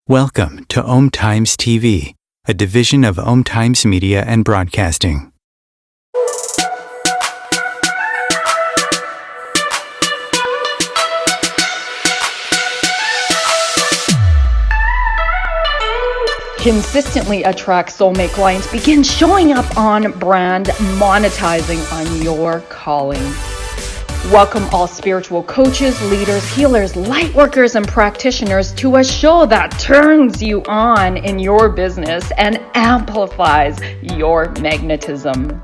Welcome to Om Times TV, a division of Om Times Media and Broadcasting. Consistently attract soulmate clients. Begin showing up on brand, monetizing on your calling. Welcome all spiritual coaches, leaders, healers, light workers, and practitioners to a show that turns you on in your business and amplifies your magnetism.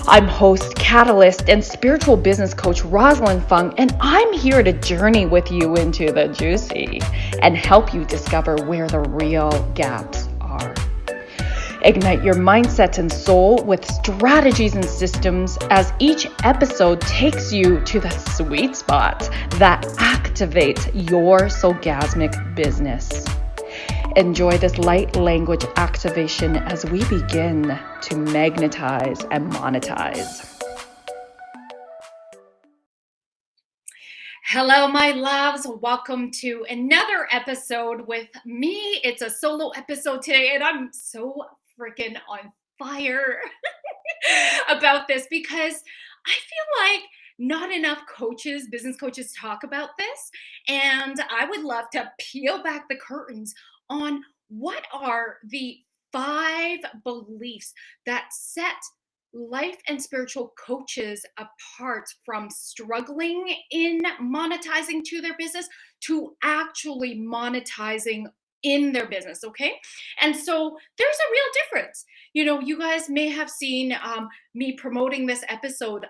I'm host, catalyst, and spiritual business coach Rosalind Fung, and I'm here to journey with you into the juicy and help you discover where the real gaps are. Ignite your mindset and soul with strategies and systems as each episode takes you to the sweet spot that activates your soulgasmic business. Enjoy this light language activation as we begin to magnetize and monetize. Hello, my loves. Welcome to another episode with me. It's a solo episode today, and I'm so freaking on fire about this because I feel like not enough coaches, business coaches, talk about this. And I would love to peel back the curtains on what are the 5 beliefs that set life and spiritual coaches apart from struggling in monetizing to their business to actually monetizing in their business. Okay. And so there's a real difference. You know, you guys may have seen me promoting this episode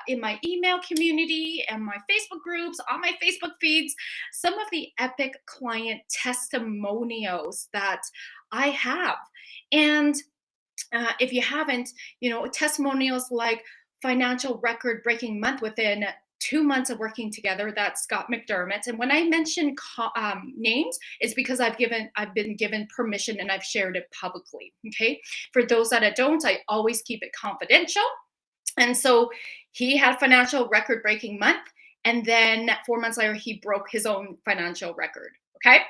in my email community and my Facebook groups, on my Facebook feeds, some of the epic client testimonials that I have. And if you haven't, you know, testimonials like financial record breaking month within 2 months of working together. That's Scott McDermott. And when I mention names, it's because I've been given permission and I've shared it publicly. Okay. For those that I don't, I always keep it confidential. And so he had financial record breaking month. And then 4 months later, he broke his own financial record. Okay.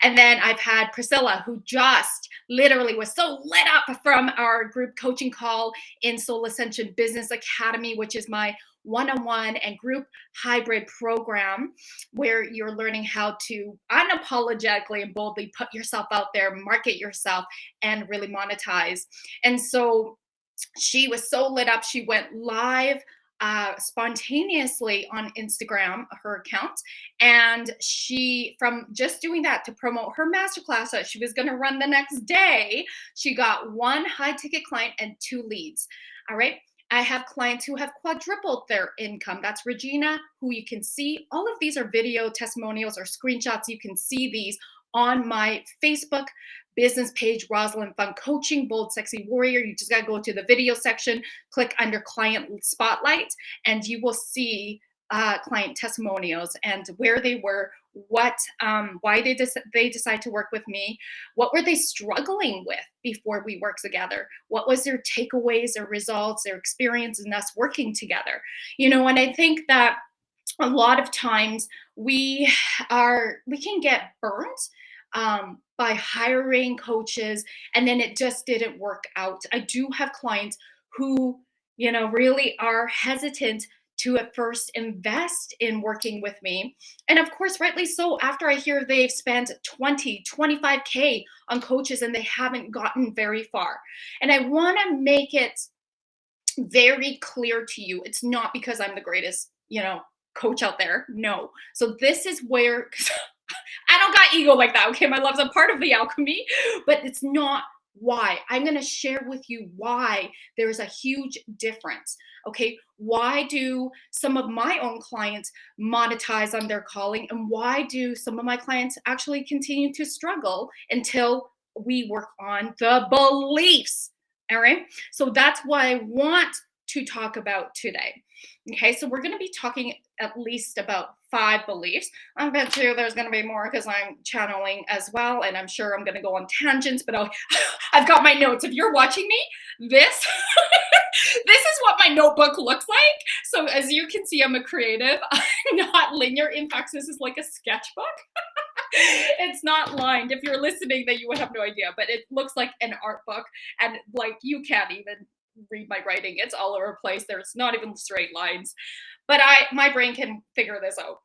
And then I've had Priscilla, who just literally was so lit up from our group coaching call in Soul Ascension Business Academy, which is my one-on-one and group hybrid program where you're learning how to unapologetically and boldly put yourself out there, market yourself, and really monetize. And so she was so lit up. She went live spontaneously on Instagram, her account. And she, from just doing that to promote her masterclass that she was going to run the next day, she got 1 high ticket client and 2 leads. All right. I have clients who have quadrupled their income. That's Regina, who you can see. All of these are video testimonials or screenshots. You can see these on my Facebook business page, Rosalind Fung Coaching, Bold Sexy Warrior. You just got to go to the video section, click under Client Spotlight, and you will see client testimonials and where they were, what, why they decide to work with me, what were they struggling with before we worked together, what was their takeaways, their results, their experience in us working together. You know, and I think that a lot of times we can get burnt by hiring coaches and then it just didn't work out. I do have clients who, you know, really are hesitant to at first invest in working with me. And of course, rightly so, after I hear they've spent 20, 25K on coaches and they haven't gotten very far. And I want to make it very clear to you, it's not because I'm the greatest, you know, coach out there. No. So this is where I don't got ego like that. Okay. My love's a part of the alchemy, but it's not why. I'm going to share with you why there's a huge difference. Okay. Why do some of my own clients monetize on their calling? And why do some of my clients actually continue to struggle until we work on the beliefs? All right. So that's what I want to talk about today. Okay, so we're going to be talking at least about 5 beliefs. I bet you there's going to be more because I'm channeling as well, and I'm sure I'm going to go on tangents, but I've got my notes. If you're watching me, this this is what my notebook looks like. So as you can see, I'm a creative, not linear. In fact, this is like a sketchbook. It's not lined. If you're listening, then you would have no idea, but it looks like an art book, and like you can't even read my writing. It's all over the place. There's not even straight lines, but my brain can figure this out.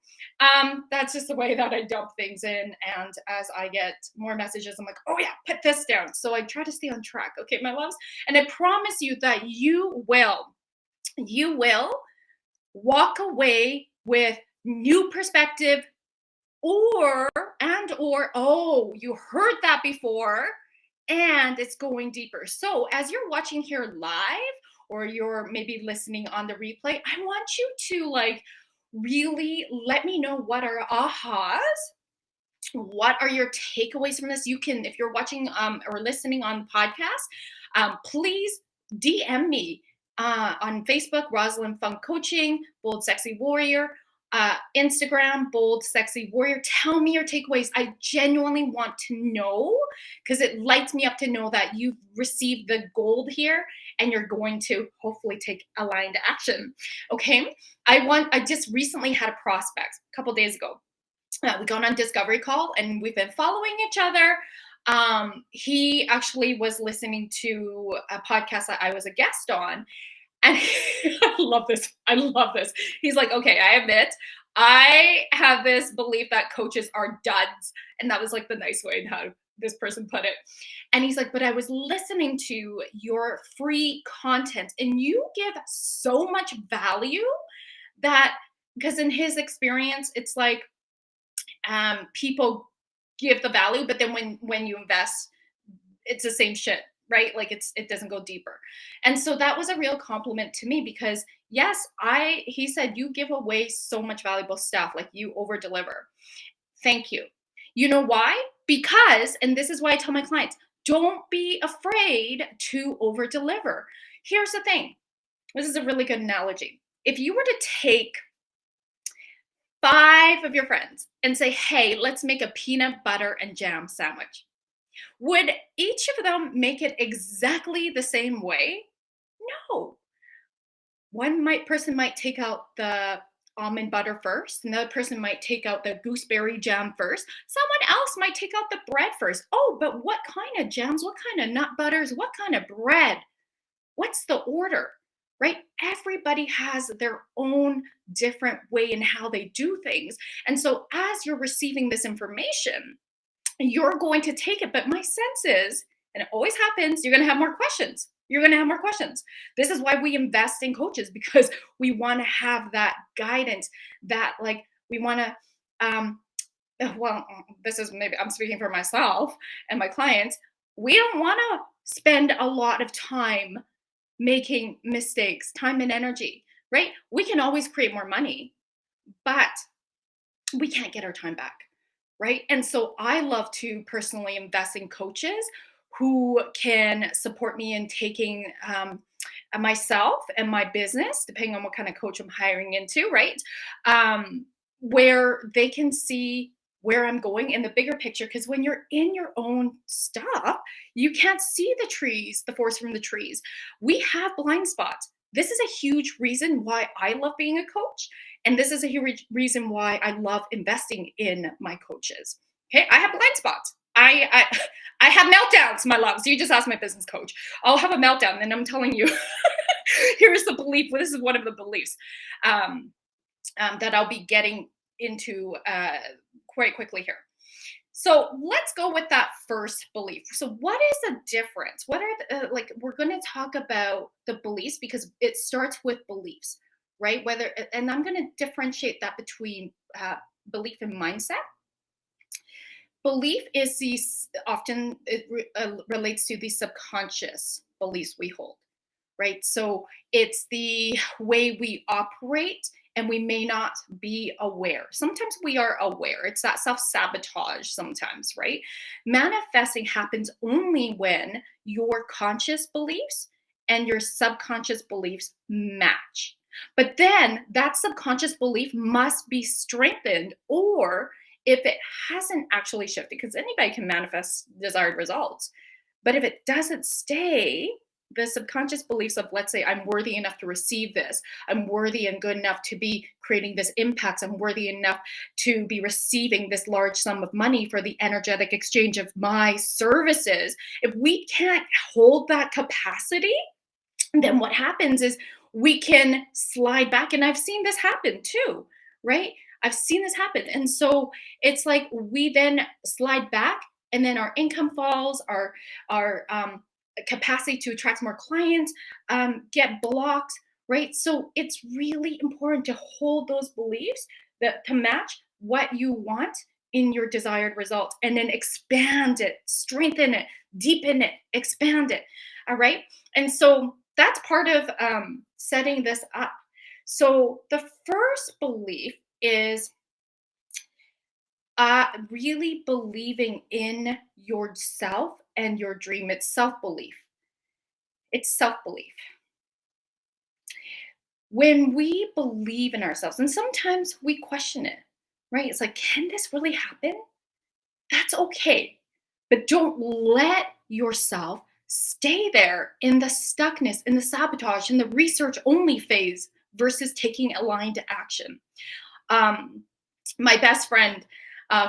That's just the way that I dump things in, and as I get more messages, I'm like, oh yeah, put this down. So I try to stay on track. Okay, my loves, and I promise you that you will walk away with new perspective, or oh, you heard that before, and it's going deeper. So as you're watching here live, or you're maybe listening on the replay, I want you to like really let me know what are ahas, what are your takeaways from this. You can, if you're watching or listening on the podcast, please DM me on Facebook, Rosalind Funk Coaching, Bold Sexy Warrior, Instagram, Bold Sexy Warrior. Tell me your takeaways. I genuinely want to know, because it lights me up to know that you've received the gold here and you're going to hopefully take aligned action. Okay. I just recently had a prospect a couple days ago. We got on discovery call and we've been following each other. He actually was listening to a podcast that I was a guest on, and I love this. I love this. He's like, okay, I admit I have this belief that coaches are duds. And that was like the nice way in how this person put it. And he's like, but I was listening to your free content and you give so much value that, because in his experience, it's like people give the value, but then when you invest, it's the same shit, right? Like it doesn't go deeper. And so that was a real compliment to me, because yes, he said, you give away so much valuable stuff, like you over deliver. Thank you. You know why? Because, and this is why I tell my clients, don't be afraid to over deliver. Here's the thing. This is a really good analogy. If you were to take 5 of your friends and say, hey, let's make a peanut butter and jam sandwich, would each of them make it exactly the same way? No. Person might take out the almond butter first. Another person might take out the gooseberry jam first. Someone else might take out the bread first. Oh, but what kind of jams? What kind of nut butters? What kind of bread? What's the order? Right? Everybody has their own different way in how they do things. And so as you're receiving this information, you're going to take it. But my sense is, and it always happens, you're going to have more questions. You're going to have more questions. This is why we invest in coaches, because we want to have that guidance, that like we want to, well, this is, maybe I'm speaking for myself and my clients. We don't want to spend a lot of time making mistakes, time and energy, right? We can always create more money, but we can't get our time back, right? And so I love to personally invest in coaches who can support me in taking myself and my business, depending on what kind of coach I'm hiring into, right? Where they can see where I'm going in the bigger picture. Because when you're in your own stuff, you can't see the trees, the forest from the trees. We have blind spots. This is a huge reason why I love being a coach. And this is a huge reason why I love investing in my coaches. Okay, I have blind spots. I have meltdowns, my love. So you just ask my business coach. I'll have a meltdown, and I'm telling you, here's the belief. This is one of the beliefs that I'll be getting into quite quickly here. So let's go with that first belief. So what is the difference? What are we're going to talk about the beliefs, because it starts with beliefs, right? And I'm going to differentiate that between belief and mindset. Belief is often relates to the subconscious beliefs we hold, right? So it's the way we operate, and we may not be aware. Sometimes we are aware. It's that self-sabotage sometimes, right? Manifesting happens only when your conscious beliefs and your subconscious beliefs match. But then that subconscious belief must be strengthened, or if it hasn't actually shifted, because anybody can manifest desired results. But if it doesn't stay, the subconscious beliefs of, let's say, I'm worthy enough to receive this, I'm worthy and good enough to be creating this impact, I'm worthy enough to be receiving this large sum of money for the energetic exchange of my services. If we can't hold that capacity, then what happens is we can slide back. And I've seen this happen too, right? I've seen this happen. And so it's like we then slide back, and then our income falls, our capacity to attract more clients get blocked, right? So it's really important to hold those beliefs that to match what you want in your desired results, and then expand it, strengthen it, deepen it, expand it. All right. And so that's part of setting this up. So the first belief is really believing in yourself and your dream. It's self belief. It's self belief. When we believe in ourselves, and sometimes we question it, right? It's like, can this really happen? That's okay. But don't let yourself stay there in the stuckness, in the sabotage, in the research only phase versus taking aligned action. Um, my best friend,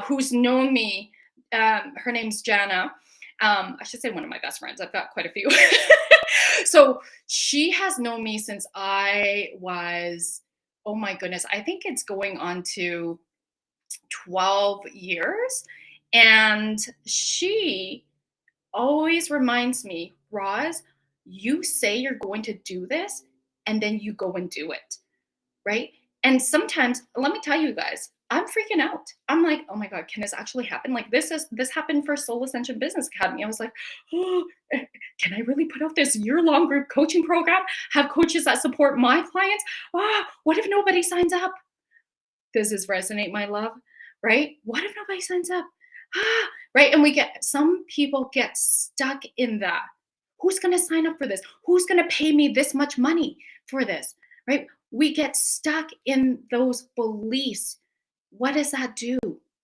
who's known me, her name's Jana. I should say one of my best friends. I've got quite a few. So she has known me since I was, oh my goodness, I think it's going on to 12 years. And she always reminds me, Roz, you say you're going to do this and then you go and do it, right? And sometimes, let me tell you guys, I'm freaking out. I'm like, oh my God, can this actually happen? Like this happened for Soul Ascension Business Academy. I was like, oh, can I really put out this year-long group coaching program? Have coaches that support my clients? What if nobody signs up? Does this resonate, my love? Right? What if nobody signs up? Right? And some people get stuck in that. Who's going to sign up for this? Who's going to pay me this much money for this? Right? We get stuck in those beliefs. What does that do?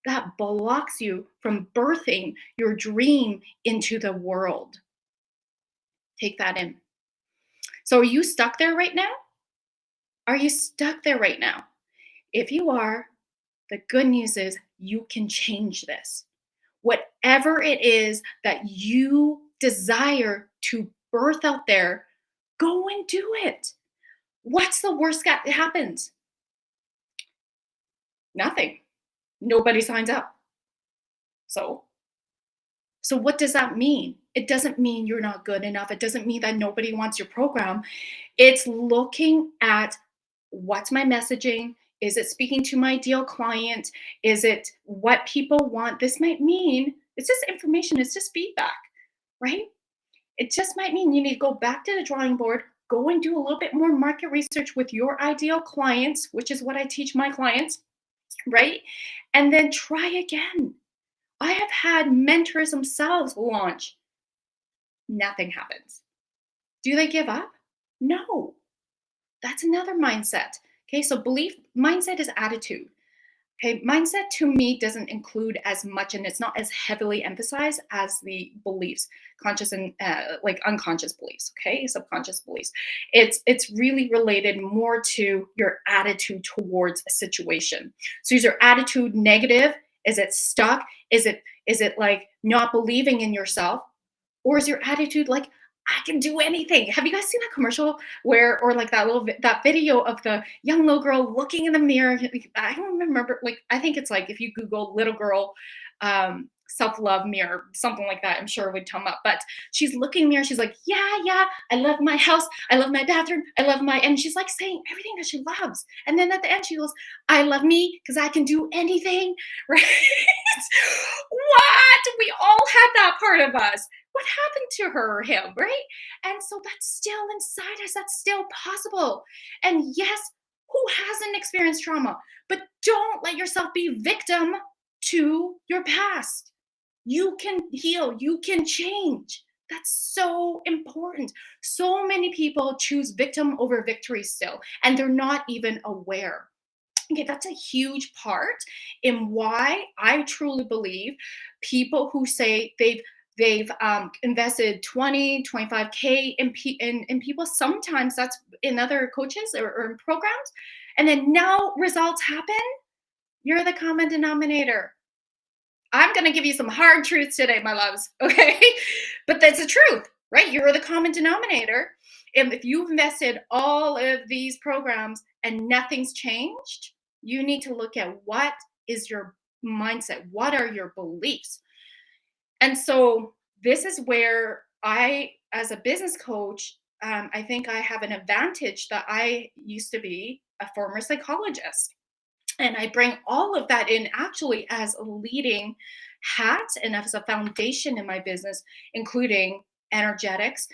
That blocks you from birthing your dream into the world. Take that in. So, are you stuck there right now? Are you stuck there right now? If you are, the good news is you can change this. Whatever it is that you desire to birth out there, go and do it. What's the worst that happens? Nothing. Nobody signs up. So what does that mean? It doesn't mean you're not good enough. It doesn't mean that nobody wants your program. It's looking at, what's my messaging? Is it speaking to my ideal client? Is it what people want? This might mean it's just information, it's just feedback, right? It just might mean you need to go back to the drawing board, go and do a little bit more market research with your ideal clients, which is what I teach my clients, right? And then try again. I have had mentors themselves launch. Nothing happens. Do they give up? No. That's another mindset. Okay, so mindset is attitude. Okay, mindset to me doesn't include as much, and it's not as heavily emphasized as the beliefs, conscious and like unconscious beliefs. Okay, subconscious beliefs. It's really related more to your attitude towards a situation. So is your attitude negative? Is it stuck? Is it like not believing in yourself, or is your attitude like, I can do anything? Have you guys seen that commercial or like that video of the young little girl looking in the mirror? I don't remember. Like, I think it's like, if you Google little girl self-love mirror, something like that, I'm sure it would come up. But she's looking in the mirror. She's like, yeah, I love my house. I love my bathroom. and she's like saying everything that she loves. And then at the end, she goes, I love me because I can do anything. Right? What? We all had that part of us. What happened to her or him, right? And so that's still inside us. That's still possible. And yes, who hasn't experienced trauma? But don't let yourself be victim to your past. You can heal. You can change. That's so important. So many people choose victim over victory still, and they're not even aware. Okay, that's a huge part in why I truly believe people who say they've invested 20, 25K in people. Sometimes that's in other coaches or in programs. And then now results happen. You're the common denominator. I'm going to give you some hard truths today, my loves. Okay. But that's the truth, right? You're the common denominator. If you've invested all of these programs and nothing's changed, you need to look at what is your mindset? What are your beliefs? And so this is where I, as a business coach, I think I have an advantage that I used to be a former psychologist. And I bring all of that in actually as a leading hat and as a foundation in my business, including energetics,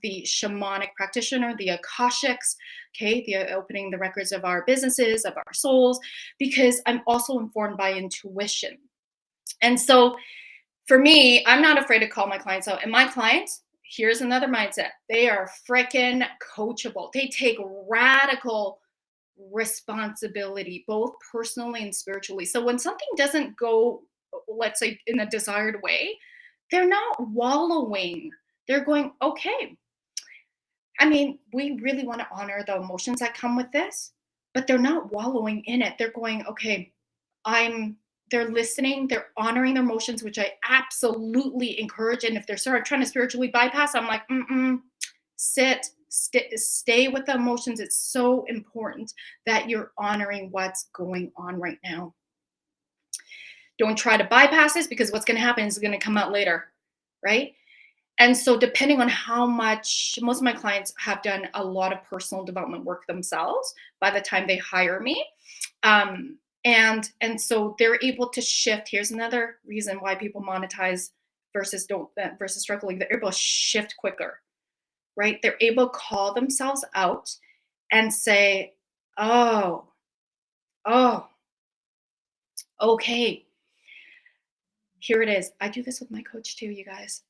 the shamanic practitioner, the akashics, okay, the opening the records of our businesses, of our souls, because I'm also informed by intuition. And so for me, I'm not afraid to call my clients out. And my clients, here's another mindset. They are freaking coachable. They take radical responsibility, both personally and spiritually. So when something doesn't go, let's say, in a desired way, they're not wallowing. They're going, okay. I mean, we really want to honor the emotions that come with this, but they're not wallowing in it. They're going, okay, I'm they're listening, they're honoring their emotions, which I absolutely encourage. And if they're trying to spiritually bypass, I'm like, stay with the emotions. It's so important that you're honoring what's going on right now. Don't try to bypass this, because what's going to happen is going to come out later, right? And so depending on how much, most of my clients have done a lot of personal development work themselves by the time they hire me. And so they're able to shift. Here's another reason why people monetize versus struggling. They're able to shift quicker, right? They're able to call themselves out and say, oh, oh, okay, here it is. I do this with my coach too, you guys.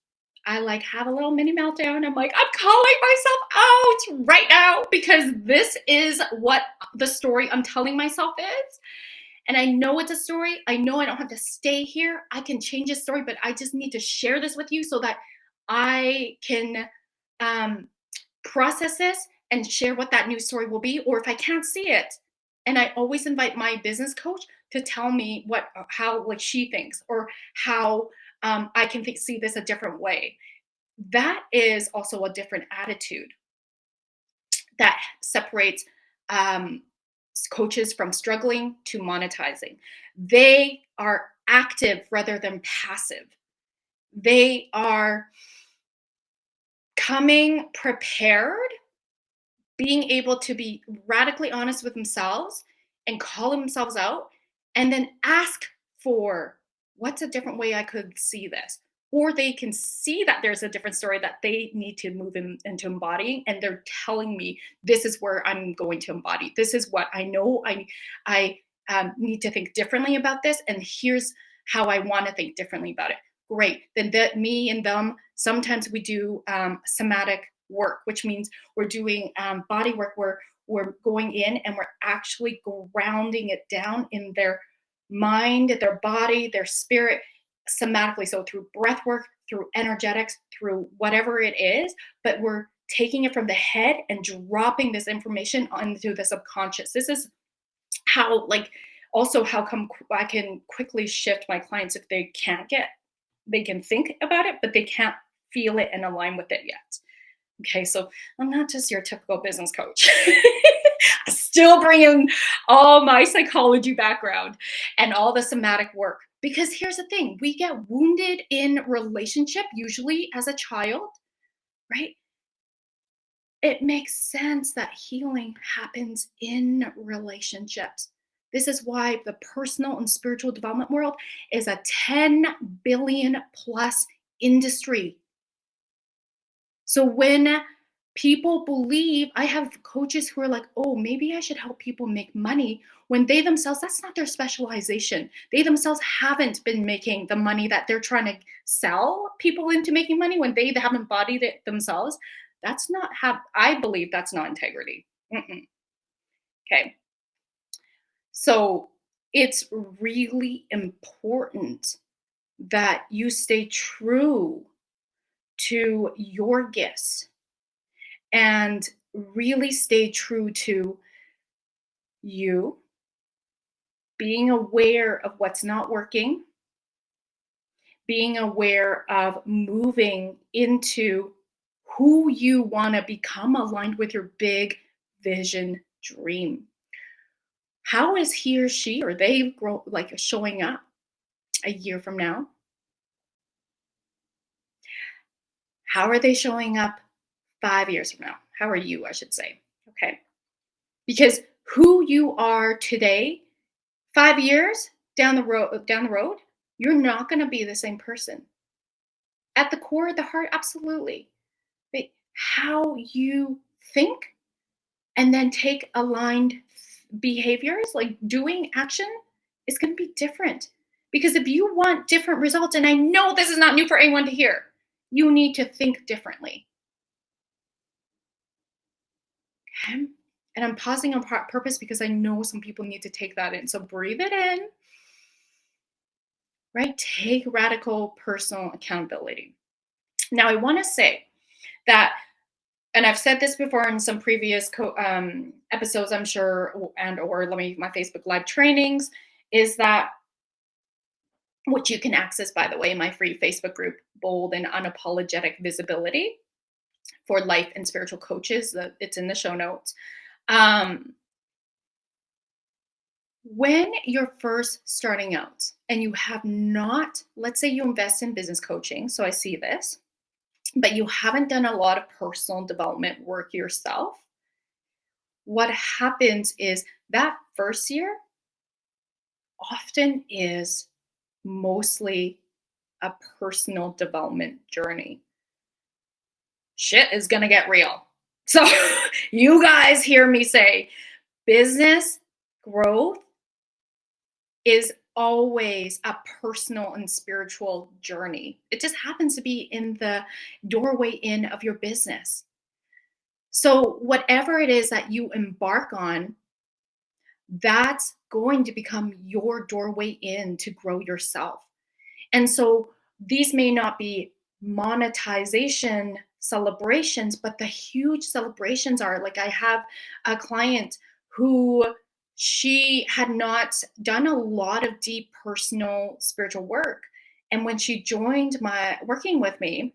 I like have a little mini meltdown. I'm like, I'm calling myself out right now, because this is what the story I'm telling myself is. And I know it's a story. I know I don't have to stay here. I can change this story, but I just need to share this with you so that I can process this and share what that new story will be, or if I can't see it. And I always invite my business coach to tell me how like she thinks, or how I can see this a different way. That is also a different attitude that separates um, coaches from struggling to monetizing. They are active rather than passive. They are coming prepared, being able to be radically honest with themselves and call themselves out, and then ask for, what's a different way I could see this? Or they can see that there's a different story that they need to move into embodying, and they're telling me, this is where I'm going to embody. This is what I know. I need to think differently about this, and here's how I want to think differently about it. Great. Then me and them, sometimes we do somatic work, which means we're doing body work where we're going in and we're actually grounding it down in their mind, their body, their spirit, somatically. So through breath work, through energetics, through whatever it is, but we're taking it from the head and dropping this information onto the subconscious. This is how, like, also how come I can quickly shift my clients if they can think about it, but they can't feel it and align with it yet. Okay, so I'm not just your typical business coach. I still bring in all my psychology background and all the somatic work. Because here's the thing, we get wounded in relationship, usually as a child, right? It makes sense that healing happens in relationships. This is why the personal and spiritual development world is a 10 billion plus industry. So when people believe, I have coaches who are like, oh, maybe I should help people make money, when they themselves, that's not their specialization. They themselves haven't been making the money that they're trying to sell people into making money, when they haven't embodied it themselves. That's not how, I believe that's not integrity. Okay. So it's really important that you stay true to your gifts and really stay true to you, being aware of what's not working, being aware of moving into who you want to become aligned with your big vision dream. How is he or she or they grow like showing up a year from now? How are they showing up 5 years from now? How are you, I should say? Okay. Because who you are today, 5 years down the road, you're not going to be the same person. At the core of the heart, absolutely. But how you think and then take aligned behaviors, like doing action, is going to be different. Because if you want different results, and I know this is not new for anyone to hear, you need to think differently. Okay? And I'm pausing on purpose because I know some people need to take that in. So breathe it in, right? Take radical personal accountability. Now, I want to say that, and I've said this before in some previous episodes, I'm sure, and or my Facebook Live trainings, is that, which you can access, by the way, in my free Facebook group, Bold and Unapologetic Visibility for Life and Spiritual Coaches. It's in the show notes. When you're first starting out and you have not, let's say you invest in business coaching, so I see this, but you haven't done a lot of personal development work yourself, what happens is that first year often is mostly a personal development journey. Shit is going to get real. So you guys hear me say business growth is always a personal and spiritual journey. It just happens to be in the doorway in of your business. So whatever it is that you embark on, that's going to become your doorway in to grow yourself. And so these may not be monetization celebrations, but the huge celebrations are, like, I have a client who, she had not done a lot of deep personal spiritual work. And when she joined my working with me,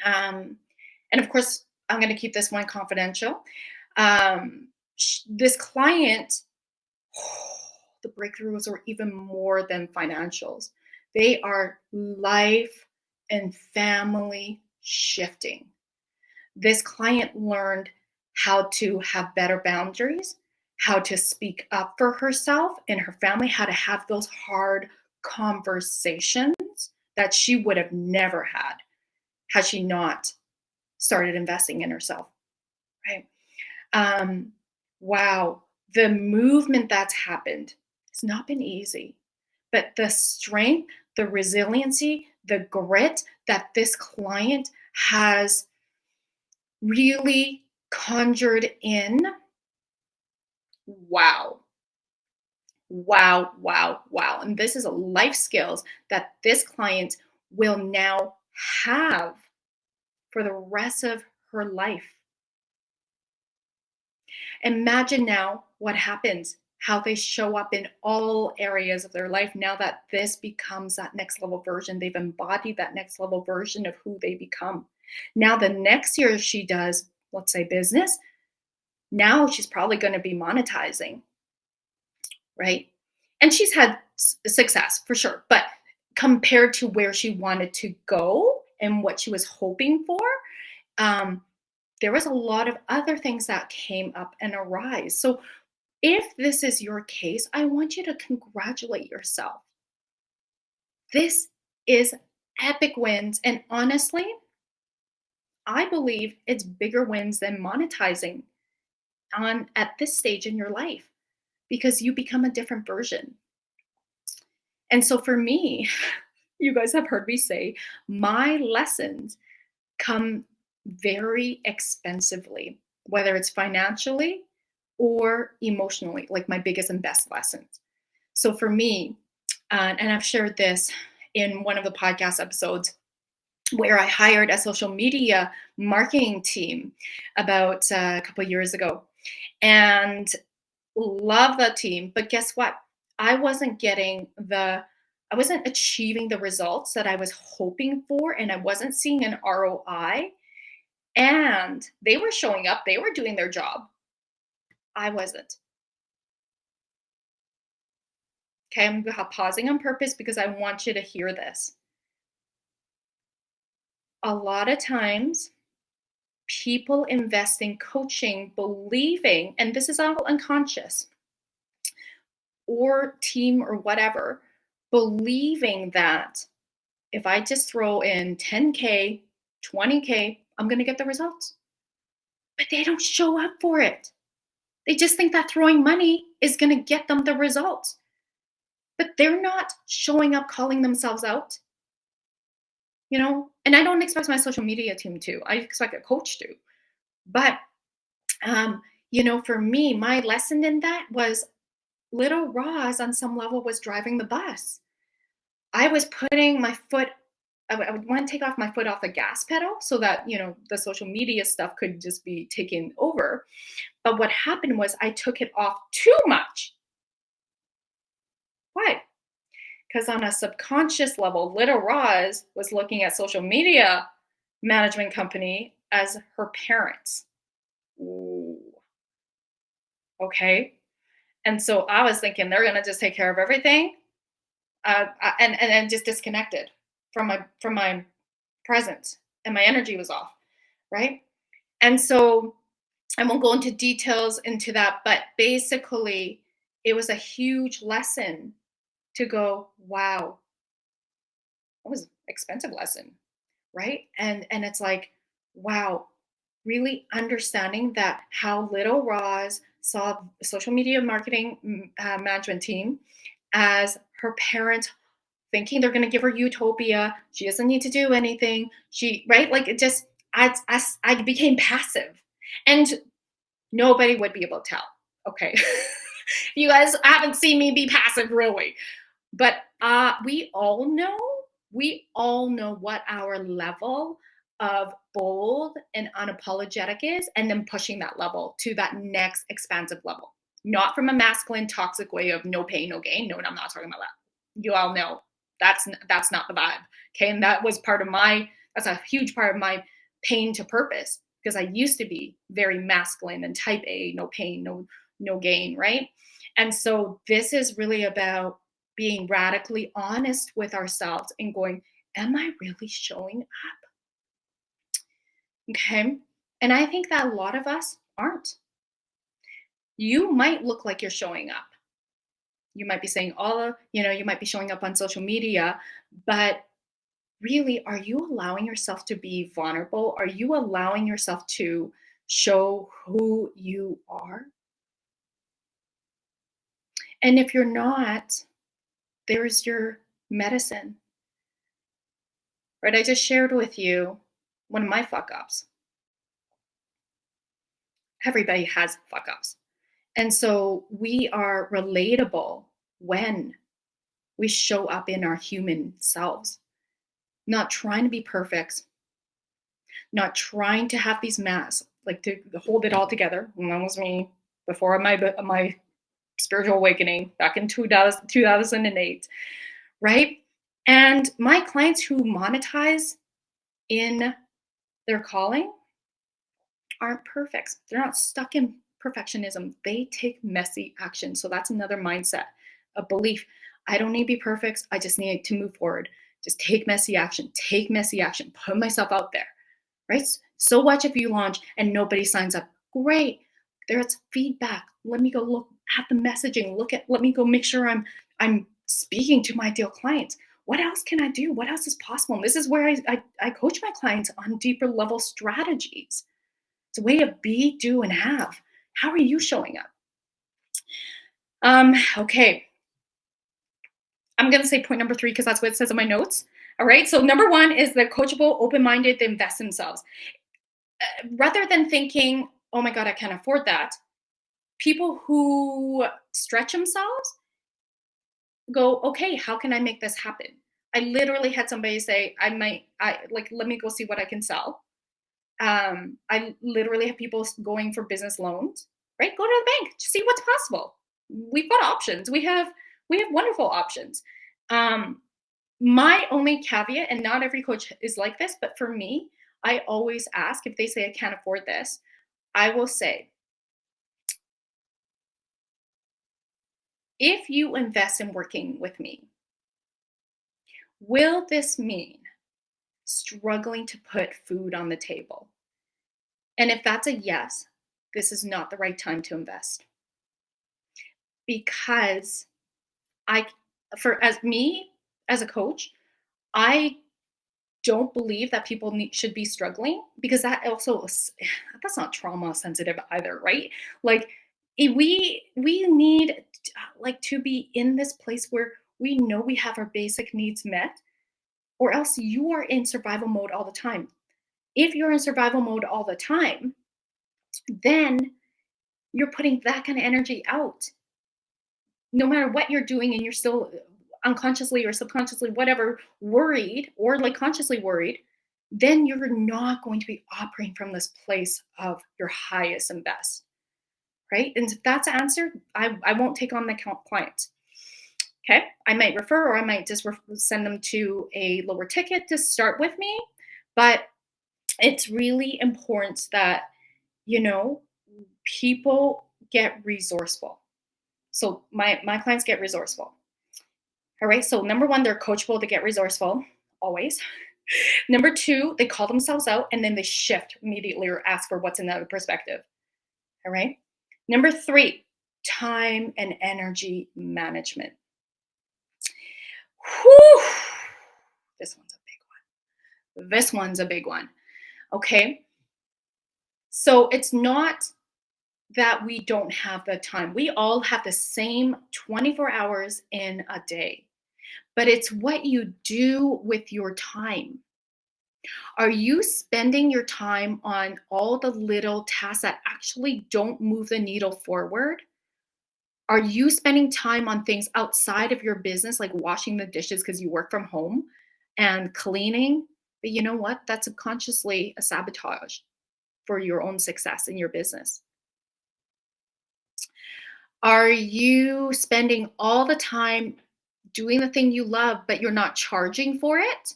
and of course, I'm going to keep this one confidential. This client, the breakthroughs are even more than financials. They are life and family shifting. This client learned how to have better boundaries, how to speak up for herself and her family, how to have those hard conversations that she would have never had she not started investing in herself, right? Wow, the movement that's happened, it's not been easy, but the strength, the resiliency, the grit that this client has really conjured in, wow. Wow, wow, wow. And this is a life skills that this client will now have for the rest of her life. Imagine now what happens, how they show up in all areas of their life now that this becomes that next level version. They've embodied that next level version of who they become. Now, the next year she does, let's say, business, now she's probably going to be monetizing, right? And she's had success for sure, but compared to where she wanted to go and what she was hoping for, there was a lot of other things that came up and arise. So if this is your case, I want you to congratulate yourself. This is epic wins. And honestly, I believe it's bigger wins than monetizing on at this stage in your life, because you become a different version. And so for me, you guys have heard me say, my lessons come very expensively, whether it's financially or emotionally, like my biggest and best lessons. So for me, and I've shared this in one of the podcast episodes where I hired a social media marketing team about a couple of years ago, and love that team. But guess what? I wasn't getting I wasn't achieving the results that I was hoping for, and I wasn't seeing an ROI. And they were showing up, they were doing their job. I wasn't. Okay, I'm pausing on purpose because I want you to hear this. A lot of times, people invest in coaching believing, and this is all unconscious, or team or whatever, believing that if I just throw in 10K, 20K, I'm going to get the results. But they don't show up for it. They just think that throwing money is going to get them the results. But they're not showing up, calling themselves out, and I don't expect my social media team to. I expect a coach to. But, for me, my lesson in that was little Roz on some level was driving the bus. I was putting my foot, I would want to take off my foot off the gas pedal so that, the social media stuff could just be taken over. But what happened was I took it off too much. Why? Because on a subconscious level, little Roz was looking at social media management company as her parents. Ooh. Okay. And so I was thinking they're going to just take care of everything, and just disconnected from my presence, and my energy was off, right? And so I won't go into details into that, but basically it was a huge lesson to go, wow, that was an expensive lesson, right? And it's like, wow, really understanding that how little Roz saw social media marketing management team as her parents, thinking they're going to give her utopia. She doesn't need to do anything. Right? Like it just, I became passive, and nobody would be able to tell. Okay. You guys haven't seen me be passive really, but we all know what our level of bold and unapologetic is, and then pushing that level to that next expansive level. Not from a masculine, toxic way of no pain, no gain. No, I'm not talking about that. You all know that's not the vibe. Okay, and that's a huge part of my pain to purpose, because I used to be very masculine and type A, no pain, no gain, right? And so this is really about being radically honest with ourselves and going, am I really showing up? Okay. And I think that a lot of us aren't. You might look like you're showing up. You might be saying you might be showing up on social media, but really, are you allowing yourself to be vulnerable? Are you allowing yourself to show who you are? And if you're not, there's your medicine, right? I just shared with you one of my fuck ups. Everybody has fuck ups. And so we are relatable when we show up in our human selves, not trying to be perfect, not trying to have these masks, like to hold it all together. And that was me before my spiritual awakening back in 2008, right? And my clients who monetize in their calling aren't perfect. They're not stuck in perfectionism. They take messy action. So that's another mindset, a belief. I don't need to be perfect. I just need to move forward. Just take messy action. Take messy action. Put myself out there, right? So what if you launch and nobody signs up? Great. There's feedback. Let me go look at the messaging. Let me go make sure I'm speaking to my ideal clients. What else can I do? What else is possible? And this is where I coach my clients on deeper level strategies. It's a way of be, do, and have. How are you showing up? Okay. I'm going to say point number 3 because that's what it says in my notes. All right. So number 1 is the coachable, open-minded, they invest themselves. Rather than thinking, oh my God, I can't afford that. People who stretch themselves go, okay, how can I make this happen? I literally had somebody say, let me go see what I can sell. I literally have people going for business loans, right? Go to the bank, see what's possible. We've got options. We have wonderful options. Um, my only caveat, and not every coach is like this, but for me, I always ask if they say I can't afford this, I will say, if you invest in working with me, will this mean struggling to put food on the table? And if that's a yes, this is not the right time to invest because I, for as me as a coach, I don't believe that people should be struggling because that also that's not trauma sensitive either, right? Like we need like to be in this place where we know we have our basic needs met, or else you are in survival mode all the time. If you're in survival mode all the time, then you're putting that kind of energy out no matter what you're doing, and you're still unconsciously or subconsciously, whatever, worried or like consciously worried, then you're not going to be operating from this place of your highest and best, right? And if that's the answer, I won't take on the clients. Okay, I might refer, or I might just send them to a lower ticket to start with me. But it's really important that, you know, people get resourceful. So my clients get resourceful. All right. So number one, they're coachable, they get resourceful always. Number two, they call themselves out and then they shift immediately or ask for what's another perspective. All right. Number three, time and energy management. Whew. This one's a big one. This one's a big one. Okay. So it's not that we don't have the time. We all have the same 24 hours in a day, but it's what you do with your time. Are you spending your time on all the little tasks that actually don't move the needle forward? Are you spending time on things outside of your business, like washing the dishes because you work from home and cleaning? But you know what? That's subconsciously a sabotage for your own success in your business. Are you spending all the time doing the thing you love, but you're not charging for it?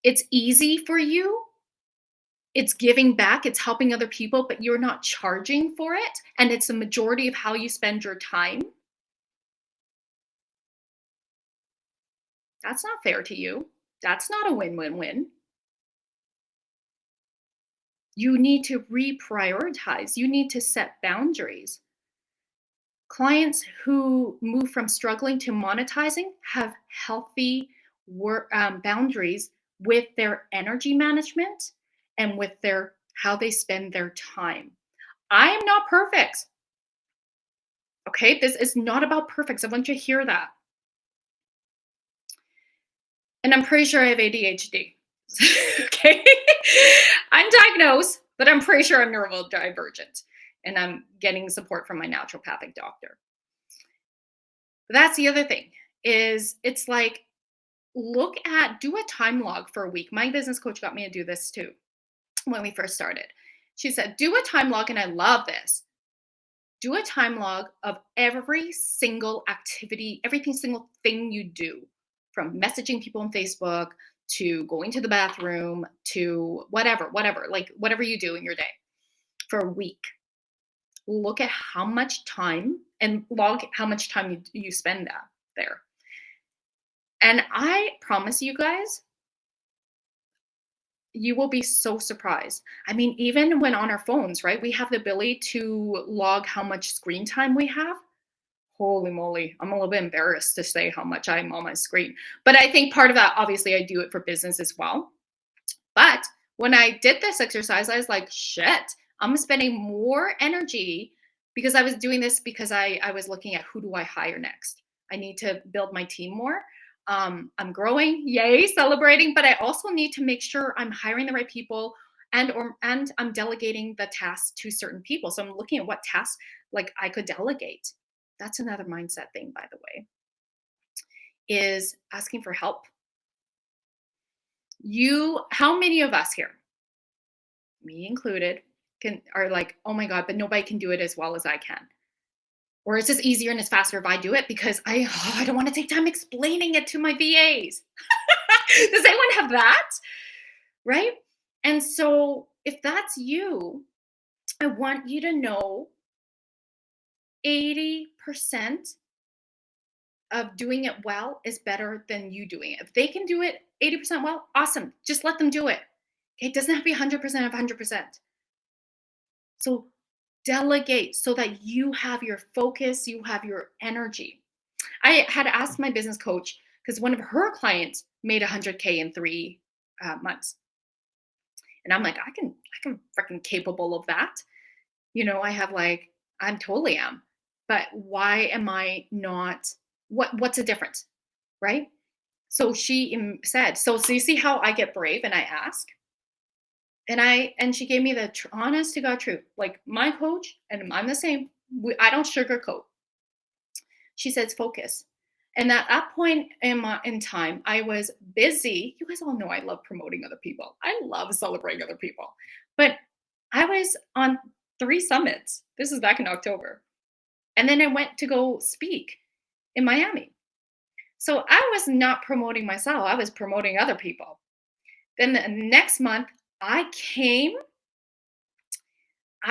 It's easy for you, it's giving back, it's helping other people, but you're not charging for it, and it's the majority of how you spend your time. That's not fair to you. That's not a win-win-win. You need to reprioritize. You need to set boundaries. Clients who move from struggling to monetizing have healthy boundaries with their energy management and with their how they spend their time. I am not perfect. Okay, this is not about perfect. I want you to hear that. And I'm pretty sure I have ADHD. Okay. I'm diagnosed, but I'm pretty sure I'm neurodivergent. And I'm getting support from my naturopathic doctor. But that's the other thing is it's like do a time log for a week. My business coach got me to do this too when we first started. She said, do a time log, and I love this. Do a time log of every single activity, every single thing you do, from messaging people on Facebook to going to the bathroom to whatever, like whatever you do in your day for a week. Look at how much time and log how much time you spend there. And I promise you guys, you will be so surprised. I mean, even when on our phones, right? We have the ability to log how much screen time we have. Holy moly, I'm a little bit embarrassed to say how much I'm on my screen. But I think part of that, obviously, I do it for business as well. But when I did this exercise, I was like, shit, I'm spending more energy because I was doing this because I was looking at who do I hire next. I need to build my team more. I'm growing, yay, celebrating, but I also need to make sure I'm hiring the right people and I'm delegating the tasks to certain people. So I'm looking at what tasks like I could delegate. That's another mindset thing, by the way. is asking for help. How many of us here, me included, are like, oh my God, but nobody can do it as well as I can. Or it's just easier and it's faster if I do it because I don't want to take time explaining it to my VAs. Does anyone have that? Right? And so if that's you, I want you to know 80% of doing it well is better than you doing it. If they can do it 80% well, awesome. Just let them do it. It doesn't have to be 100% of 100%. So delegate so that you have your focus, you have your energy. I had asked my business coach because one of her clients made 100K in 3 months. And I'm like, I can freaking capable of that. I have I totally am. But why am I not? What's the difference? Right? So she said, so you see how I get brave and I ask? And she gave me the honest to God truth. Like my coach, and I'm the same. I don't sugarcoat. She says focus. And at that point in time, I was busy. You guys all know I love promoting other people. I love celebrating other people. But I was on 3 summits. This is back in October. And then I went to go speak in Miami. So I was not promoting myself. I was promoting other people. Then the next month I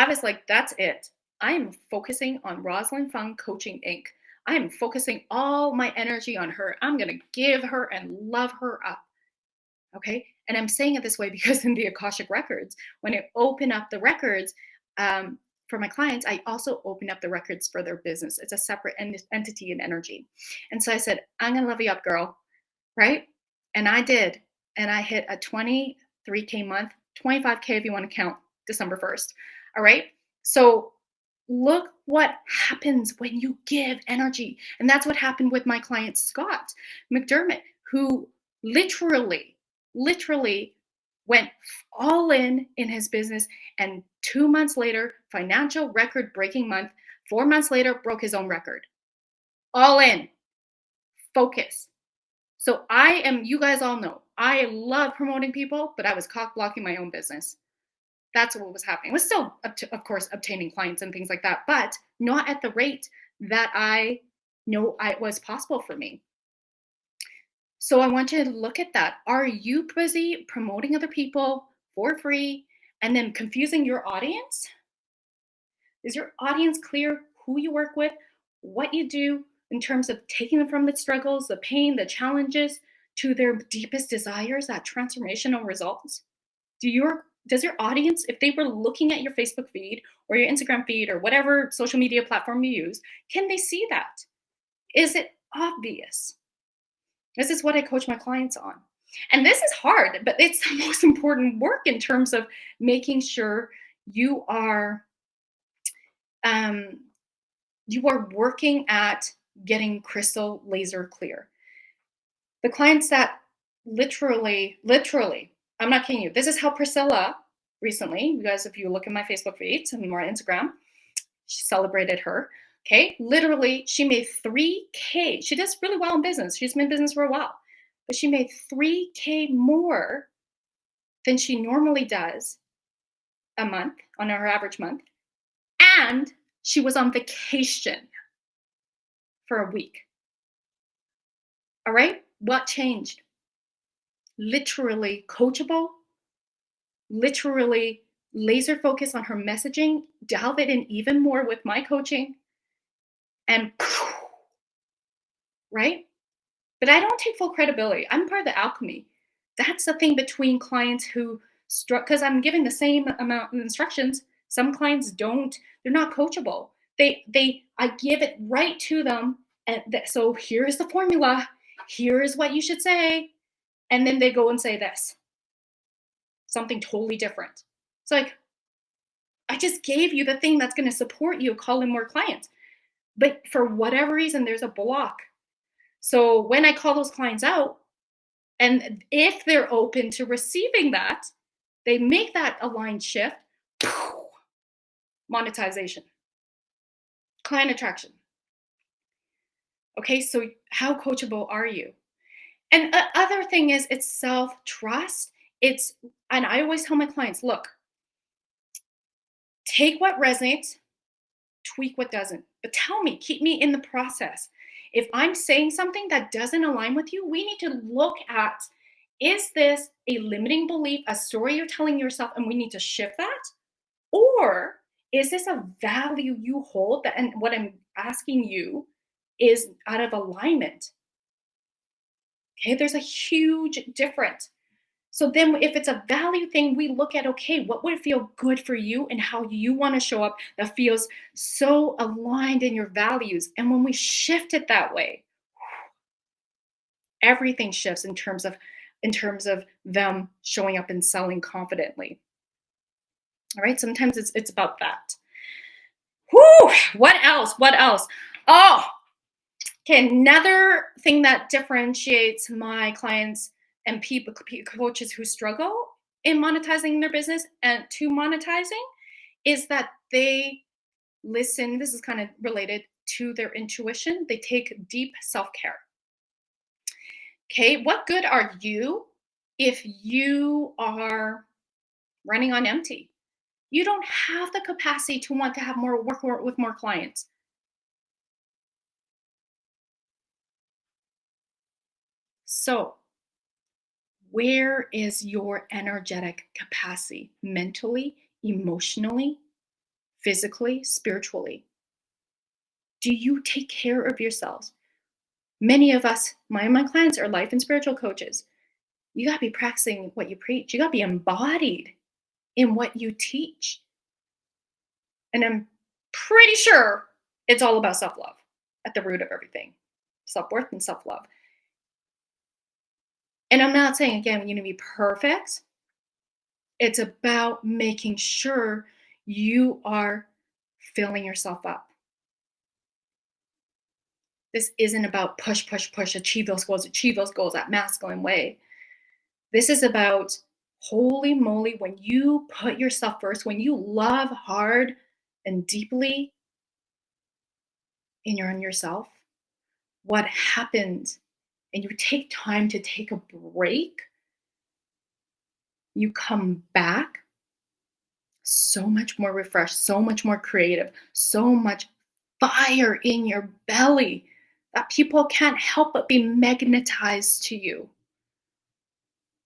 was like, that's it. I am focusing on Rosalind Fung Coaching Inc. I am focusing all my energy on her. I'm going to give her and love her up. Okay. And I'm saying it this way because in the Akashic records, when I open up the records for my clients, I also open up the records for their business. It's a separate entity and energy. And so I said, I'm going to love you up, girl. Right. And I did. And I hit a 23K month, 25K if you want to count December 1st. All right. So look what happens when you give energy. And that's what happened with my client, Scott McDermott, who literally went all in his business. And 2 months later, financial record breaking month, 4 months later, broke his own record. All in. Focus. So you guys all know, I love promoting people, but I was cock blocking my own business. That's what was happening. I was still, of course, obtaining clients and things like that, but not at the rate that I know it was possible for me. So I want you to look at that. Are you busy promoting other people for free and then confusing your audience? Is your audience clear who you work with, what you do in terms of taking them from the struggles, the pain, the challenges to their deepest desires, that transformational results? Does your audience, if they were looking at your Facebook feed or your Instagram feed or whatever social media platform you use, can they see that? Is it obvious? This is what I coach my clients on. And this is hard, but it's the most important work in terms of making sure you are working at getting crystal laser clear. The clients that literally, I'm not kidding you. This is how Priscilla recently, you guys, if you look at my Facebook feeds and more Instagram, she celebrated her. Okay. Literally, she made 3K. She does really well in business. She's been in business for a while, but she made 3K more than she normally does a month on her average month. And she was on vacation for a week. All right. What changed? Literally coachable, literally laser focus on her messaging, delve it in even more with my coaching, and right? But I don't take full credibility. I'm part of the alchemy. That's the thing between clients who because I'm giving the same amount of instructions. Some clients don't, they're not coachable. I give it right to them. And so here's the formula. Here is what you should say. And then they go and say this. Something totally different. It's like, I just gave you the thing that's going to support you calling more clients. But for whatever reason, there's a block. So when I call those clients out, and if they're open to receiving that, they make that aligned shift. Monetization, client attraction. Okay, so how coachable are you? And other thing is, it's self-trust. It's and I always tell my clients, look, take what resonates, tweak what doesn't. But tell me, keep me in the process. If I'm saying something that doesn't align with you, we need to look at, is this a limiting belief, a story you're telling yourself, and we need to shift that? Or is this a value you hold that, and what I'm asking you is out of alignment? Okay, there's a huge difference. So then if it's a value thing, we look at, okay, what would feel good for you and how you want to show up that feels so aligned in your values. And when we shift it that way, everything shifts in terms of them showing up and selling confidently. All right. Sometimes it's about that. Whew, what else? What else? Oh, okay. Another thing that differentiates my clients and people, coaches who struggle in monetizing their business and to monetizing is that they listen. This is kind of related to their intuition. They take deep self care. Okay. What good are you if you are running on empty? You don't have the capacity to want to have more work with more clients. So, where is your energetic capacity mentally, emotionally, physically, spiritually? Do you take care of yourselves? Many of us, my clients are life and spiritual coaches. You got to be practicing what you preach. You got to be embodied in what you teach. And I'm pretty sure it's all about self love at the root of everything, self worth and self love. And I'm not saying, again, you need to be perfect. It's about making sure you are filling yourself up. This isn't about push, push, push, achieve those goals that masculine way. This is about, holy moly, when you put yourself first, when you love hard and deeply in yourself, what happens, and you take time to take a break, you come back so much more refreshed, so much more creative, so much fire in your belly that people can't help but be magnetized to you.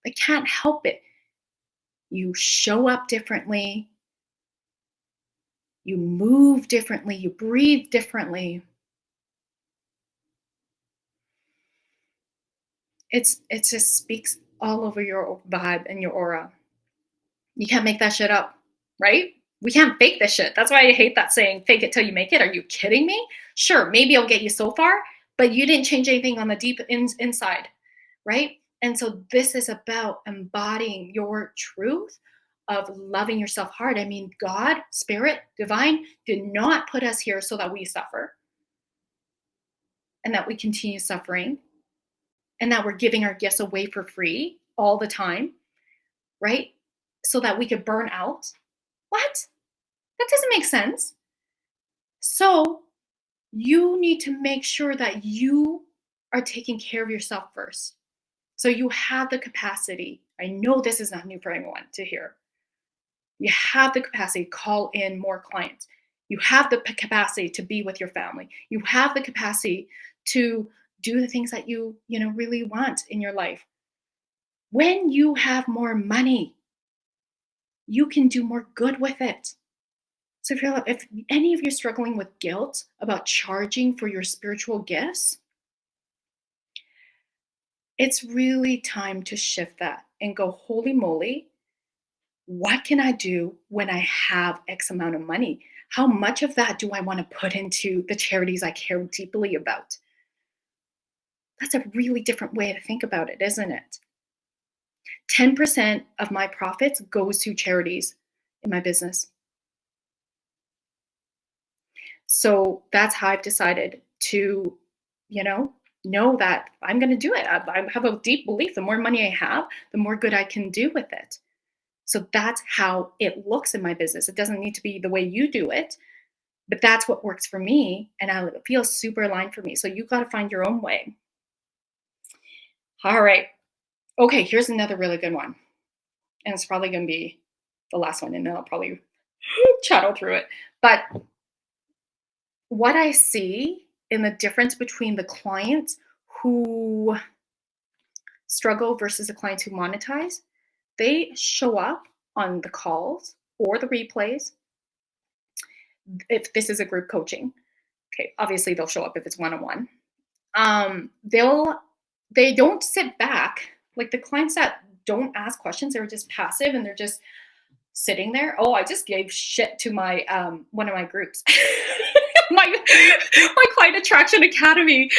They can't help it. You show up differently, you move differently, you breathe differently. It just speaks all over your vibe and your aura. You can't make that shit up, right? We can't fake this shit. That's why I hate that saying, fake it till you make it. Are you kidding me? Sure, maybe it'll get you so far, but you didn't change anything on the deep inside, right? And so this is about embodying your truth of loving yourself hard. I mean, God, spirit, divine did not put us here so that we suffer and that we continue suffering and that we're giving our gifts away for free all the time, right? So that we could burn out. What? That doesn't make sense. So you need to make sure that you are taking care of yourself first. So you have the capacity. I know this is not new for anyone to hear. You have the capacity to call in more clients. You have the capacity to be with your family. You have the capacity to do the things that you really want in your life. When you have more money, you can do more good with it. So if any of you are struggling with guilt about charging for your spiritual gifts, it's really time to shift that and go, holy moly, what can I do when I have X amount of money? How much of that do I want to put into the charities I care deeply about? That's a really different way to think about it, isn't it? 10% of my profits goes to charities in my business. So that's how I've decided to, you know that I'm going to do it. I have a deep belief the more money I have, the more good I can do with it. So that's how it looks in my business. It doesn't need to be the way you do it, But that's what works for me, and it feels super aligned for me. So you got to find your own way. All right. Okay, here's another really good one. And it's probably going to be the last one, and then I'll probably chattel through it. But what I see in the difference between the clients who struggle versus the clients who monetize, they show up on the calls or the replays. If this is a group coaching, okay, obviously they'll show up if it's one-on-one. They don't sit back. Like the clients that don't ask questions, they're just passive and they're just sitting there. Oh, I just gave shit to my one of my groups. my Client Attraction Academy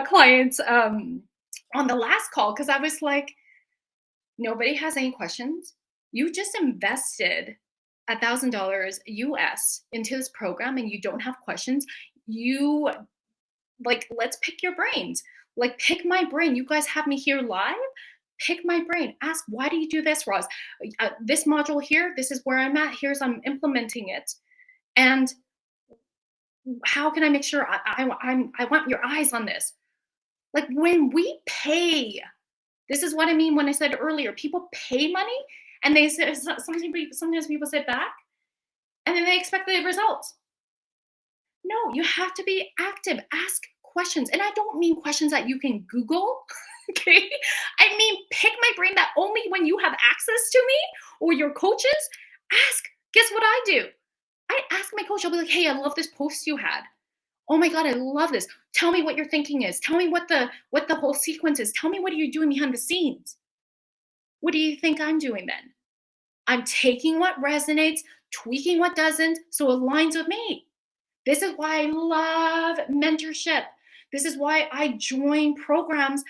clients on the last call, because I was like, nobody has any questions. You just invested $1,000 US into this program and you don't have questions. You like, let's pick your brains. Like, pick my brain. You guys have me here live. Pick my brain. Ask, why do you do this, Roz? This module here, this is where I'm at. Here's I'm implementing it. And how can I make sure I want your eyes on this? Like, when we pay, this is what I mean when I said earlier, people pay money and they say, sometimes people sit back and then they expect the results. No, you have to be active. Ask questions. And I don't mean questions that you can Google. Okay. I mean, pick my brain that only when you have access to me or your coaches, ask. Guess what I do? I ask my coach, I'll be like, hey, I love this post you had. Oh my God, I love this. Tell me what your thinking is. Tell me what the whole sequence is. Tell me what are you doing behind the scenes? What do you think I'm doing then? I'm taking what resonates, tweaking what doesn't, so it aligns with me. This is why I love mentorship. This is why I join programs.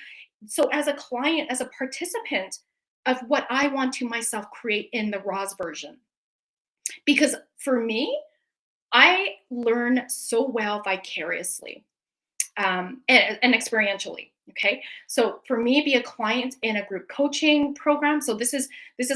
So as a client, as a participant of what I want to myself create in the Roz version. Because for me, I learn so well vicariously and experientially. Okay, so for me, be a client in a group coaching program. So this is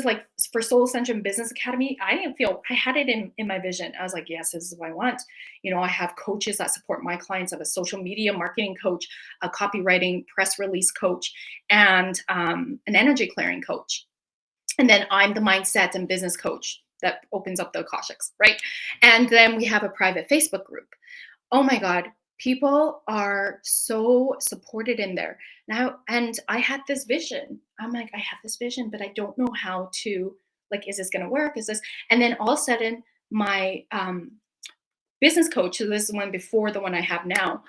like for Soul Ascension Business Academy. I didn't feel I had it in my vision. I was like, yes, this is what I want. You know, I have coaches that support my clients. I have a social media marketing coach, a copywriting press release coach, and an energy clearing coach. And then I'm the mindset and business coach that opens up the Akashics, right? And then we have a private Facebook group. Oh my God, people are so supported in there now. And I had this vision. I'm like, I have this vision, but I don't know how to, like, is this going to work? Is this? And then all of a sudden, my business coach, so this is one before the one I have now,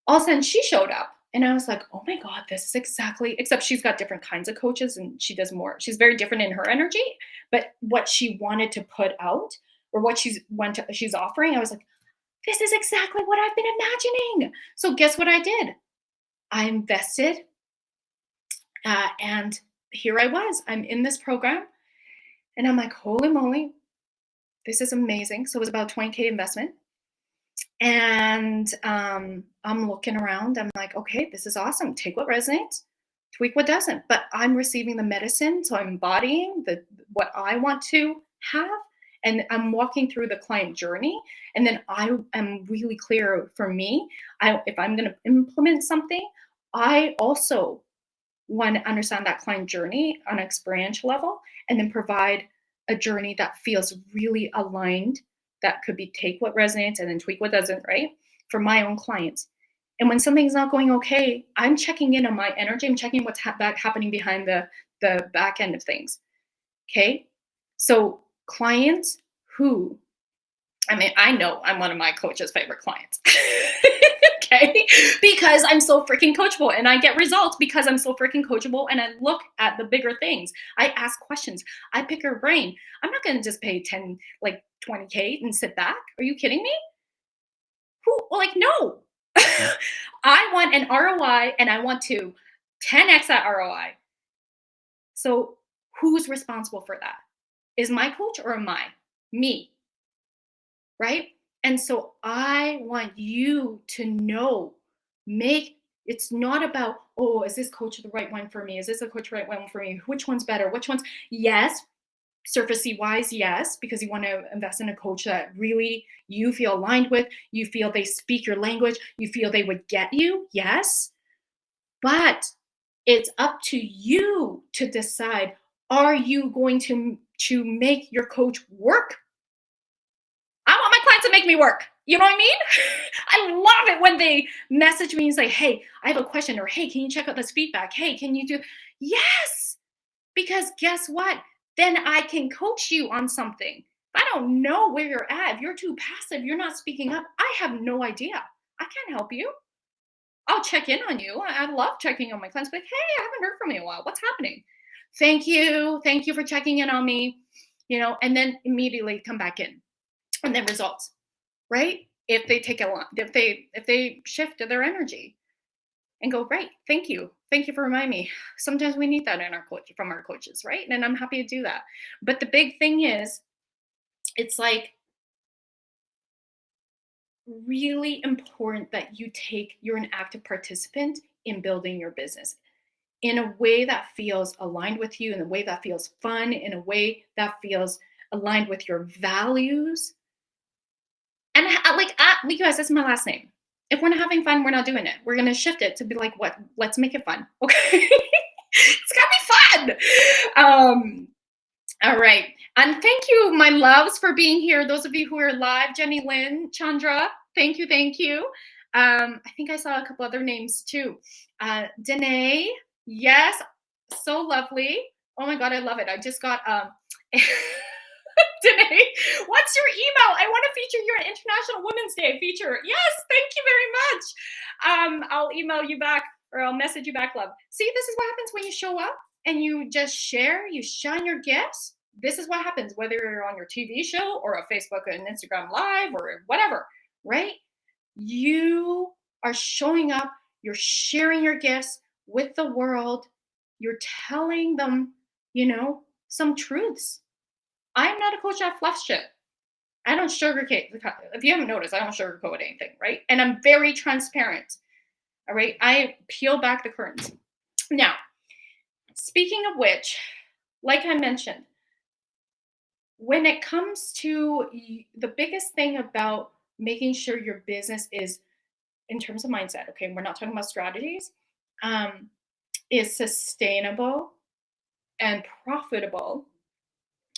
all of a sudden she showed up. And I was like, oh my God, this is exactly, except she's got different kinds of coaches and she does more. She's very different in her energy, but what she wanted to put out or what she's offering, I was like, this is exactly what I've been imagining. So guess what I did? I invested and here I was. I'm in this program and I'm like, holy moly, this is amazing. So it was about 20K investment. And I'm looking around. I'm like, okay, this is awesome. Take what resonates, tweak what doesn't. But I'm receiving the medicine, so I'm embodying what I want to have, and I'm walking through the client journey. And then I am really clear for me. If I'm going to implement something, I also want to understand that client journey on an experiential level, and then provide a journey that feels really aligned. That could be take what resonates and then tweak what doesn't, right? For my own clients. And when something's not going okay, I'm checking in on my energy. I'm checking what's happening behind the back end of things. Okay. So clients who, I mean, I know I'm one of my coach's favorite clients. Okay. Because I'm so freaking coachable and I get results because I'm so freaking coachable and I look at the bigger things. I ask questions. I pick her brain. I'm not going to just pay 10, like 20K and sit back. Are you kidding me? Like, no. I want an ROI and I want to 10x that ROI. So who's responsible for that? Is my coach or am I? Me. Right? And so I want you to know, it's not about, oh, is this coach the right one for me? Is this a coach the right one for me? Which one's better? Which one's, yes, Surfacey wise, yes, because you want to invest in a coach that really you feel aligned with, you feel they speak your language, you feel they would get you, yes. But it's up to you to decide, are you going to make your coach work? I want my clients to make me work. You know what I mean? I love it when they message me and say, hey, I have a question, or hey, can you check out this feedback? Hey, can you do? Yes, because guess what? Then I can coach you on something. If I don't know where you're at, if you're too passive, you're not speaking up, I have no idea. I can't help you. I'll check in on you. I love checking on my clients. Like, hey, I haven't heard from you in a while. What's happening? Thank you. Thank you for checking in on me. And then immediately come back in. And then results, right? If they take a lot, if they shift their energy and go, right, thank you. Thank you for reminding me. Sometimes we need that in our coach from our coaches, right? And I'm happy to do that. But the big thing is, it's like really important that you're an active participant in building your business in a way that feels aligned with you, in a way that feels fun, in a way that feels aligned with your values. And like you guys, that's my last name. If we're not having fun, we're not doing it. We're gonna shift it to be like, what? Let's make it fun. Okay. It's gotta be fun. All right. And thank you, my loves, for being here. Those of you who are live, Jenny Lynn, Chandra, thank you, thank you. I think I saw a couple other names too. Danae, yes, so lovely. Oh my God, I love it. I just got Danae, what's your email? I want to feature your International Women's Day feature. Yes, thank you very much. I'll email you back or I'll message you back, love. See, this is what happens when you show up and you just share, you shine your gifts. This is what happens, whether you're on your TV show or a Facebook and Instagram live or whatever, right? You are showing up, you're sharing your gifts with the world, you're telling them, some truths. I'm not a coach that fluffs shit. I don't sugarcoat. If you haven't noticed, I don't sugarcoat anything, right? And I'm very transparent. All right. I peel back the curtains. Now, speaking of which, like I mentioned, when it comes to the biggest thing about making sure your business is in terms of mindset, okay, we're not talking about strategies, is sustainable and profitable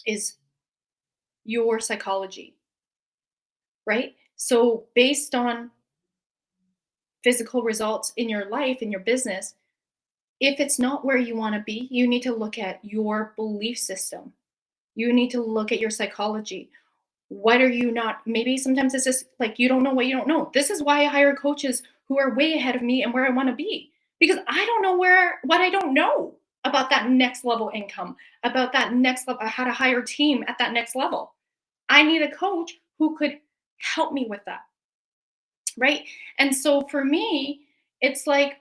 is your psychology, right? So based on physical results in your life, in your business, if it's not where you want to be, you need to look at your belief system. You need to look at your psychology. What are you not? Maybe sometimes it's just like you don't know what you don't know. This is why I hire coaches who are way ahead of me and where I want to be, because I don't know what I don't know about that next level income, about that next level, how to hire a team at that next level. I need a coach who could help me with that. Right. And so for me, it's like,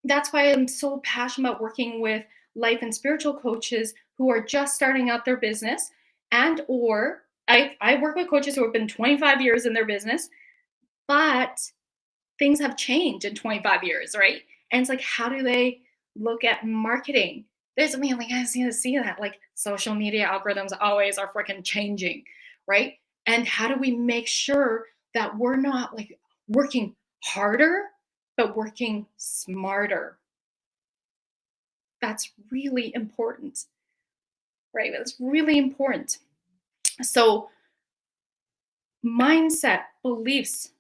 that's why I'm so passionate about working with life and spiritual coaches who are just starting out their business, and or I work with coaches who have been 25 years in their business, but things have changed in 25 years, right? And it's like, how do they look at marketing? There's, I mean, like, I see that, like, social media algorithms always are freaking changing, right? And how do we make sure that we're not like working harder, but working smarter? That's really important, right? That's really important. So, mindset, beliefs,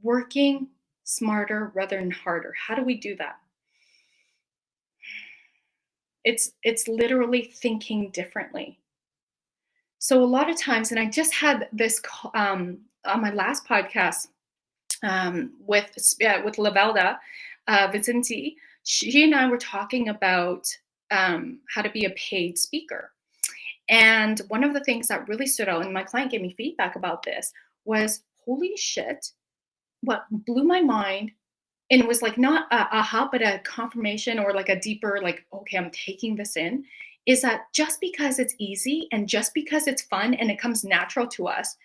working smarter rather than harder. How do we do that? It's literally thinking differently. So a lot of times, and I just had this on my last podcast with Lavelda Vicenti. She and I were talking about how to be a paid speaker. And one of the things that really stood out, and my client gave me feedback about this, was holy shit, what blew my mind. And it was like not a aha, but a confirmation or like a deeper, like, okay, I'm taking this in, is that just because it's easy and just because it's fun and it comes natural to us,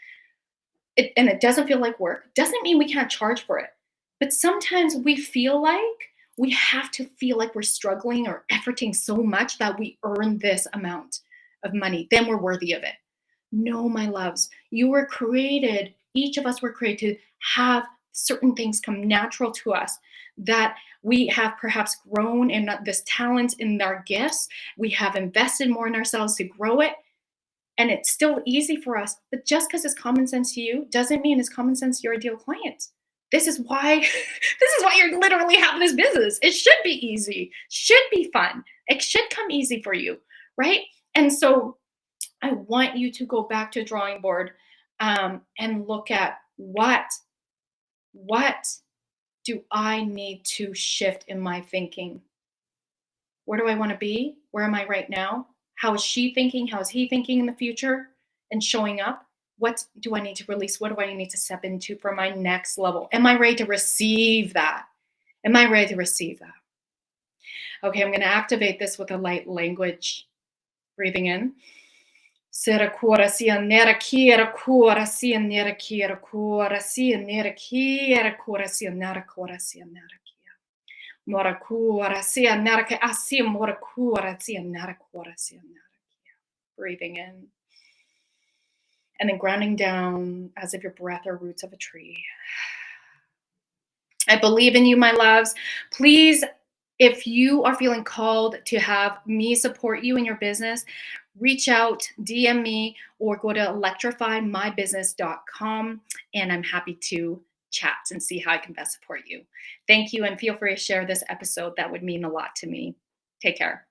and it doesn't feel like work, doesn't mean we can't charge for it. But sometimes we feel like we have to feel like we're struggling or efforting so much that we earn this amount. of money, then we're worthy of it. No, my loves, you were created, each of us were created to have certain things come natural to us, that we have perhaps grown in this talent in our gifts. We have invested more in ourselves to grow it. And it's still easy for us. But just because it's common sense to you doesn't mean it's common sense to your ideal client. This is why you're literally having this business. It should be easy, should be fun. It should come easy for you, right? And so I want you to go back to drawing board, and look at what do I need to shift in my thinking? Where do I want to be? Where am I right now? How is she thinking? How is he thinking in the future and showing up? What do I need to release? What do I need to step into for my next level? Am I ready to receive that? Am I ready to receive that? Okay, I'm going to activate this with a light language. Breathing in. Sera cura sia nera kira cura sia nera kira cura sia nera kira cura sia nera cura sia nera kira. Morakura sia nera ke asia morakura sia nera cura sia nera kira. Breathing in. And then grounding down as if your breath are roots of a tree. I believe in you, my loves. Please, if you are feeling called to have me support you in your business, reach out, DM me, or go to electrifymybusiness.com, and I'm happy to chat and see how I can best support you. Thank you, and feel free to share this episode. That would mean a lot to me. Take care.